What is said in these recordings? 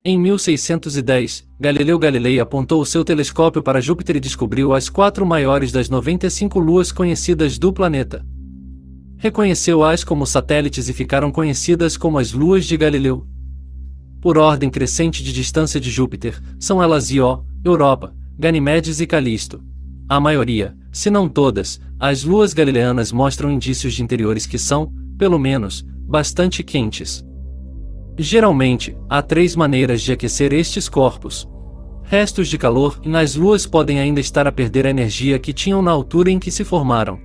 Em 1610, Galileu Galilei apontou o seu telescópio para Júpiter e descobriu as 4 maiores das 95 luas conhecidas do planeta. Reconheceu-as como satélites e ficaram conhecidas como as luas de Galileu. Por ordem crescente de distância de Júpiter, são elas Io, Europa, Ganimedes e Calisto. A maioria, se não todas, as luas galileanas mostram indícios de interiores que são, pelo menos, bastante quentes. Geralmente, há 3 maneiras de aquecer estes corpos. Restos de calor nas luas podem ainda estar a perder a energia que tinham na altura em que se formaram.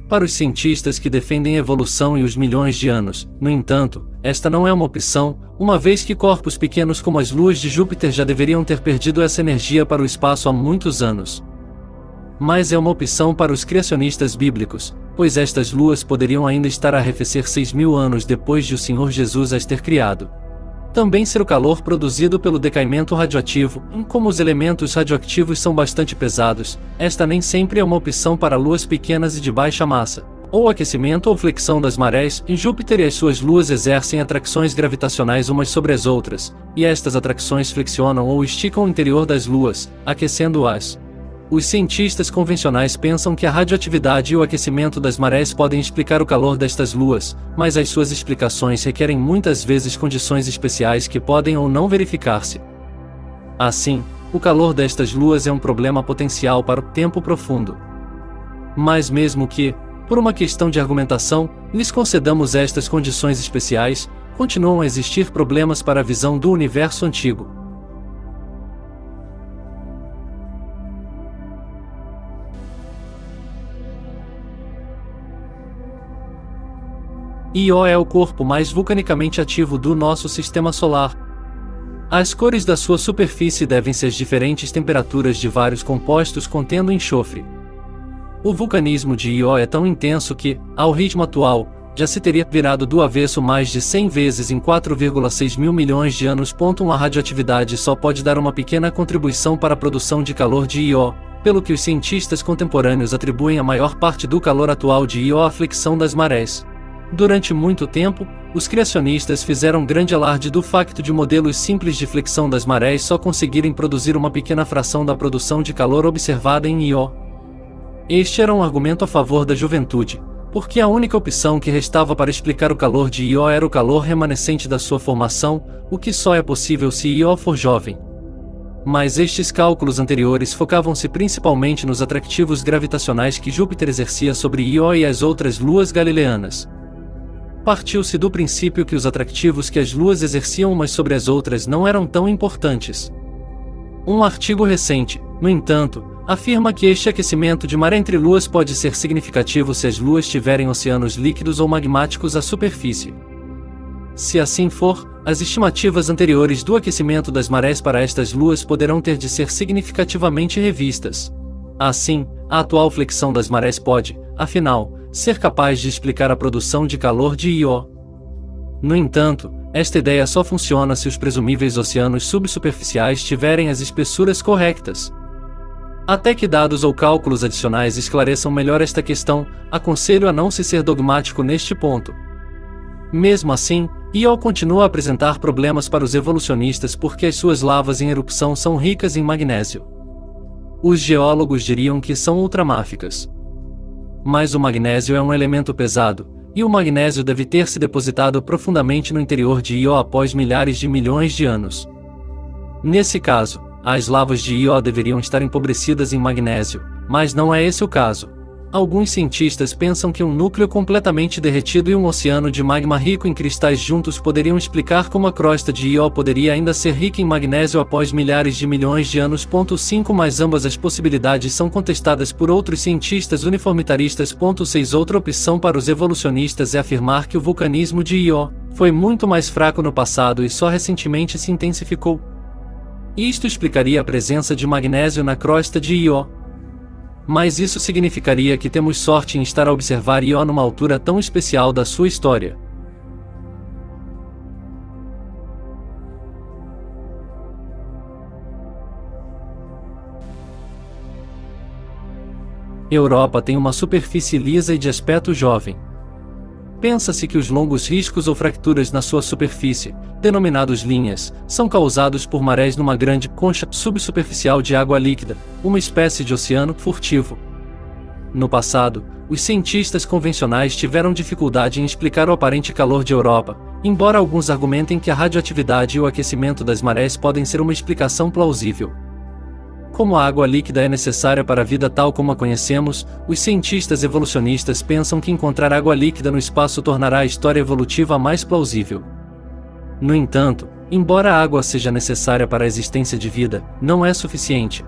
Para os cientistas que defendem a evolução e os milhões de anos, no entanto, esta não é uma opção, uma vez que corpos pequenos como as luas de Júpiter já deveriam ter perdido essa energia para o espaço há muitos anos. Mas é uma opção para os criacionistas bíblicos, pois estas luas poderiam ainda estar a arrefecer 6.000 anos depois de o Senhor Jesus as ter criado. Também ser o calor produzido pelo decaimento radioativo, como os elementos radioativos são bastante pesados, esta nem sempre é uma opção para luas pequenas e de baixa massa. Ou aquecimento ou flexão das marés, e Júpiter e as suas luas exercem atrações gravitacionais umas sobre as outras, e estas atrações flexionam ou esticam o interior das luas, aquecendo-as. Os cientistas convencionais pensam que a radioatividade e o aquecimento das marés podem explicar o calor destas luas, mas as suas explicações requerem muitas vezes condições especiais que podem ou não verificar-se. Assim, o calor destas luas é um problema potencial para o tempo profundo. Mas mesmo que, por uma questão de argumentação, lhes concedamos estas condições especiais, continuam a existir problemas para a visão do universo antigo. Io é o corpo mais vulcanicamente ativo do nosso sistema solar. As cores da sua superfície devem-se às diferentes temperaturas de vários compostos contendo enxofre. O vulcanismo de Io é tão intenso que, ao ritmo atual, já se teria virado do avesso mais de 100 vezes em 4,6 mil milhões de anos. A radioatividade só pode dar uma pequena contribuição para a produção de calor de Io, pelo que os cientistas contemporâneos atribuem a maior parte do calor atual de Io à flexão das marés. Durante muito tempo, os criacionistas fizeram grande alarde do facto de modelos simples de flexão das marés só conseguirem produzir uma pequena fração da produção de calor observada em Io. Este era um argumento a favor da juventude, porque a única opção que restava para explicar o calor de Io era o calor remanescente da sua formação, o que só é possível se Io for jovem. Mas estes cálculos anteriores focavam-se principalmente nos atrativos gravitacionais que Júpiter exercia sobre Io e as outras luas galileanas. Partiu-se do princípio que os atrativos que as luas exerciam umas sobre as outras não eram tão importantes. Um artigo recente, no entanto, afirma que este aquecimento de maré entre luas pode ser significativo se as luas tiverem oceanos líquidos ou magmáticos à superfície. Se assim for, as estimativas anteriores do aquecimento das marés para estas luas poderão ter de ser significativamente revistas. Assim, a atual flexão das marés pode, afinal, ser capaz de explicar a produção de calor de Io. No entanto, esta ideia só funciona se os presumíveis oceanos subsuperficiais tiverem as espessuras corretas. Até que dados ou cálculos adicionais esclareçam melhor esta questão, aconselho a não se ser dogmático neste ponto. Mesmo assim, Io continua a apresentar problemas para os evolucionistas porque as suas lavas em erupção são ricas em magnésio. Os geólogos diriam que são ultramáficas. Mas o magnésio é um elemento pesado, e o magnésio deve ter se depositado profundamente no interior de Io após milhares de milhões de anos. Nesse caso, as lavas de Io deveriam estar empobrecidas em magnésio, mas não é esse o caso. Alguns cientistas pensam que um núcleo completamente derretido e um oceano de magma rico em cristais juntos poderiam explicar como a crosta de Io poderia ainda ser rica em magnésio após milhares de milhões de anos. 5 Mas ambas as possibilidades são contestadas por outros cientistas uniformitaristas. 6 Outra opção para os evolucionistas é afirmar que o vulcanismo de Io foi muito mais fraco no passado e só recentemente se intensificou. Isto explicaria a presença de magnésio na crosta de Io. Mas isso significaria que temos sorte em estar a observar Io numa altura tão especial da sua história. Europa tem uma superfície lisa e de aspecto jovem. Pensa-se que os longos riscos ou fraturas na sua superfície, denominados linhas, são causados por marés numa grande concha subsuperficial de água líquida, uma espécie de oceano furtivo. No passado, os cientistas convencionais tiveram dificuldade em explicar o aparente calor de Europa, embora alguns argumentem que a radioatividade e o aquecimento das marés podem ser uma explicação plausível. Como a água líquida é necessária para a vida tal como a conhecemos, os cientistas evolucionistas pensam que encontrar água líquida no espaço tornará a história evolutiva mais plausível. No entanto, embora a água seja necessária para a existência de vida, não é suficiente.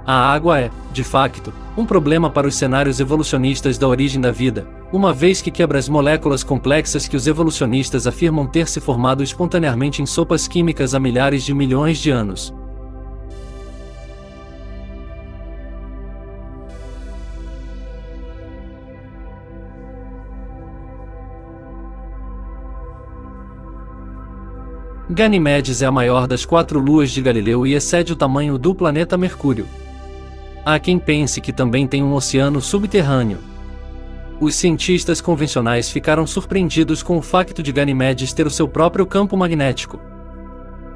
A água é, de facto, um problema para os cenários evolucionistas da origem da vida, uma vez que quebra as moléculas complexas que os evolucionistas afirmam ter se formado espontaneamente em sopas químicas há milhares de milhões de anos. Ganimedes é a maior das 4 luas de Galileu e excede o tamanho do planeta Mercúrio. Há quem pense que também tem um oceano subterrâneo. Os cientistas convencionais ficaram surpreendidos com o facto de Ganimedes ter o seu próprio campo magnético.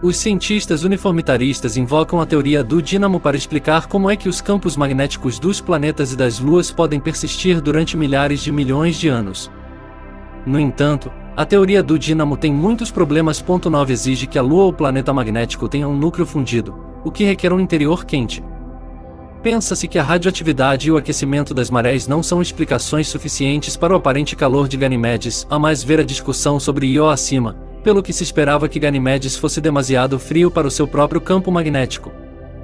Os cientistas uniformitaristas invocam a teoria do dínamo para explicar como é que os campos magnéticos dos planetas e das luas podem persistir durante milhares de milhões de anos. No entanto, a teoria do dínamo tem muitos problemas. 9 Exige que a Lua ou planeta magnético tenha um núcleo fundido, o que requer um interior quente. Pensa-se que a radioatividade e o aquecimento das marés não são explicações suficientes para o aparente calor de Ganimedes, a mais ver a discussão sobre Io acima, pelo que se esperava que Ganimedes fosse demasiado frio para o seu próprio campo magnético.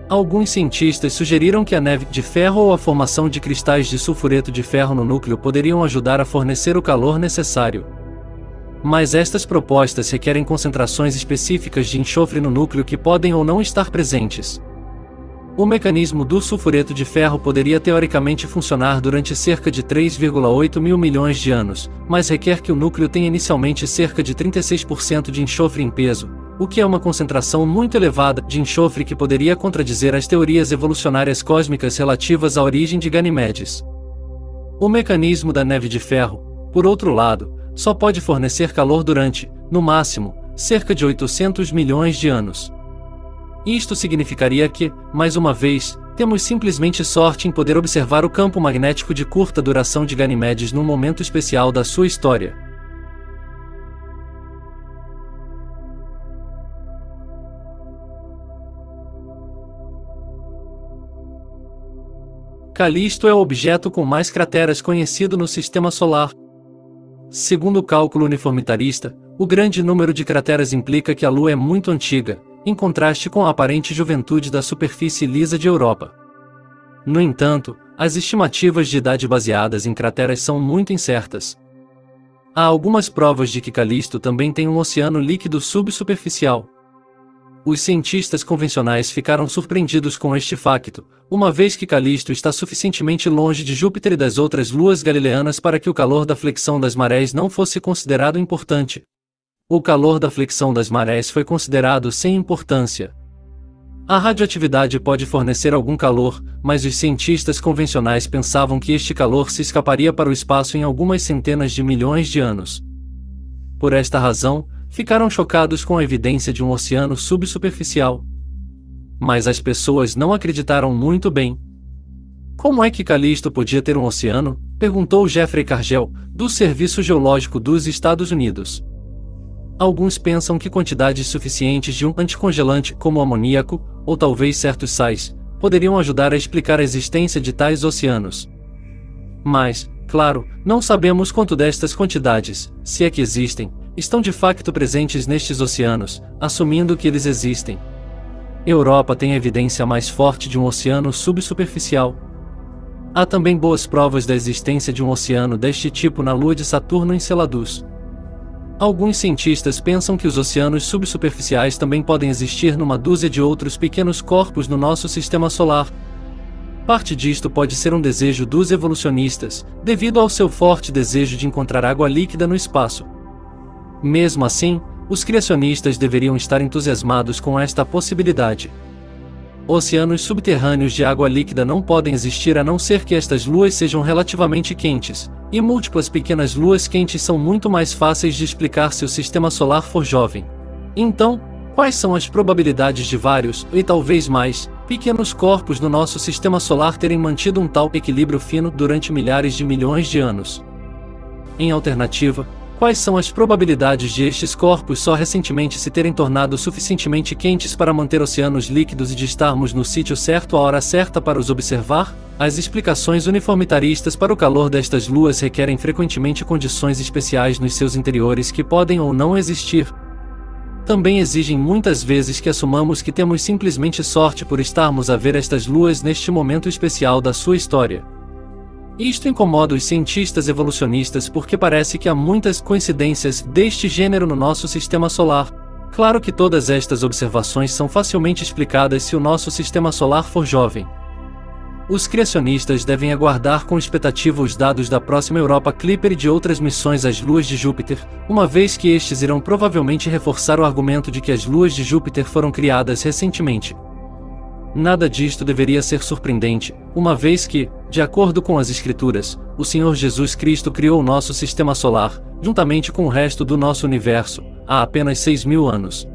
Alguns cientistas sugeriram que a neve de ferro ou a formação de cristais de sulfureto de ferro no núcleo poderiam ajudar a fornecer o calor necessário. Mas estas propostas requerem concentrações específicas de enxofre no núcleo que podem ou não estar presentes. O mecanismo do sulfureto de ferro poderia teoricamente funcionar durante cerca de 3,8 mil milhões de anos, mas requer que o núcleo tenha inicialmente cerca de 36% de enxofre em peso, o que é uma concentração muito elevada de enxofre que poderia contradizer as teorias evolucionárias cósmicas relativas à origem de Ganimedes. O mecanismo da neve de ferro, por outro lado, só pode fornecer calor durante, no máximo, cerca de 800 milhões de anos. Isto significaria que, mais uma vez, temos simplesmente sorte em poder observar o campo magnético de curta duração de Ganimedes num momento especial da sua história. Calisto é o objeto com mais crateras conhecido no Sistema Solar. Segundo o cálculo uniformitarista, o grande número de crateras implica que a Lua é muito antiga, em contraste com a aparente juventude da superfície lisa de Europa. No entanto, as estimativas de idade baseadas em crateras são muito incertas. Há algumas provas de que Calisto também tem um oceano líquido subsuperficial. Os cientistas convencionais ficaram surpreendidos com este facto, uma vez que Calisto está suficientemente longe de Júpiter e das outras luas galileanas para que o calor da flexão das marés não fosse considerado importante. O calor da flexão das marés foi considerado sem importância. A radioatividade pode fornecer algum calor, mas os cientistas convencionais pensavam que este calor se escaparia para o espaço em algumas centenas de milhões de anos. Por esta razão, ficaram chocados com a evidência de um oceano subsuperficial. Mas as pessoas não acreditaram muito bem. Como é que Calisto podia ter um oceano? Perguntou Jeffrey Cargel, do Serviço Geológico dos Estados Unidos. Alguns pensam que quantidades suficientes de um anticongelante como amoníaco, ou talvez certos sais, poderiam ajudar a explicar a existência de tais oceanos. Mas, claro, não sabemos quanto destas quantidades, se é que existem, estão de facto presentes nestes oceanos, assumindo que eles existem. Europa tem a evidência mais forte de um oceano subsuperficial. Há também boas provas da existência de um oceano deste tipo na Lua de Saturno em Enceladus. Alguns cientistas pensam que os oceanos subsuperficiais também podem existir numa dúzia de outros pequenos corpos no nosso sistema solar. Parte disto pode ser um desejo dos evolucionistas, devido ao seu forte desejo de encontrar água líquida no espaço. Mesmo assim, os criacionistas deveriam estar entusiasmados com esta possibilidade. Oceanos subterrâneos de água líquida não podem existir a não ser que estas luas sejam relativamente quentes, e múltiplas pequenas luas quentes são muito mais fáceis de explicar se o sistema solar for jovem. Então, quais são as probabilidades de vários, e talvez mais, pequenos corpos no nosso sistema solar terem mantido um tal equilíbrio fino durante milhares de milhões de anos? Em alternativa, quais são as probabilidades de estes corpos só recentemente se terem tornado suficientemente quentes para manter oceanos líquidos e de estarmos no sítio certo à hora certa para os observar? As explicações uniformitaristas para o calor destas luas requerem frequentemente condições especiais nos seus interiores que podem ou não existir. Também exigem muitas vezes que assumamos que temos simplesmente sorte por estarmos a ver estas luas neste momento especial da sua história. Isto incomoda os cientistas evolucionistas porque parece que há muitas coincidências deste gênero no nosso sistema solar. Claro que todas estas observações são facilmente explicadas se o nosso sistema solar for jovem. Os criacionistas devem aguardar com expectativa os dados da próxima Europa Clipper e de outras missões às luas de Júpiter, uma vez que estes irão provavelmente reforçar o argumento de que as luas de Júpiter foram criadas recentemente. Nada disto deveria ser surpreendente, uma vez que, de acordo com as Escrituras, o Senhor Jesus Cristo criou o nosso sistema solar, juntamente com o resto do nosso universo, há apenas 6.000 anos.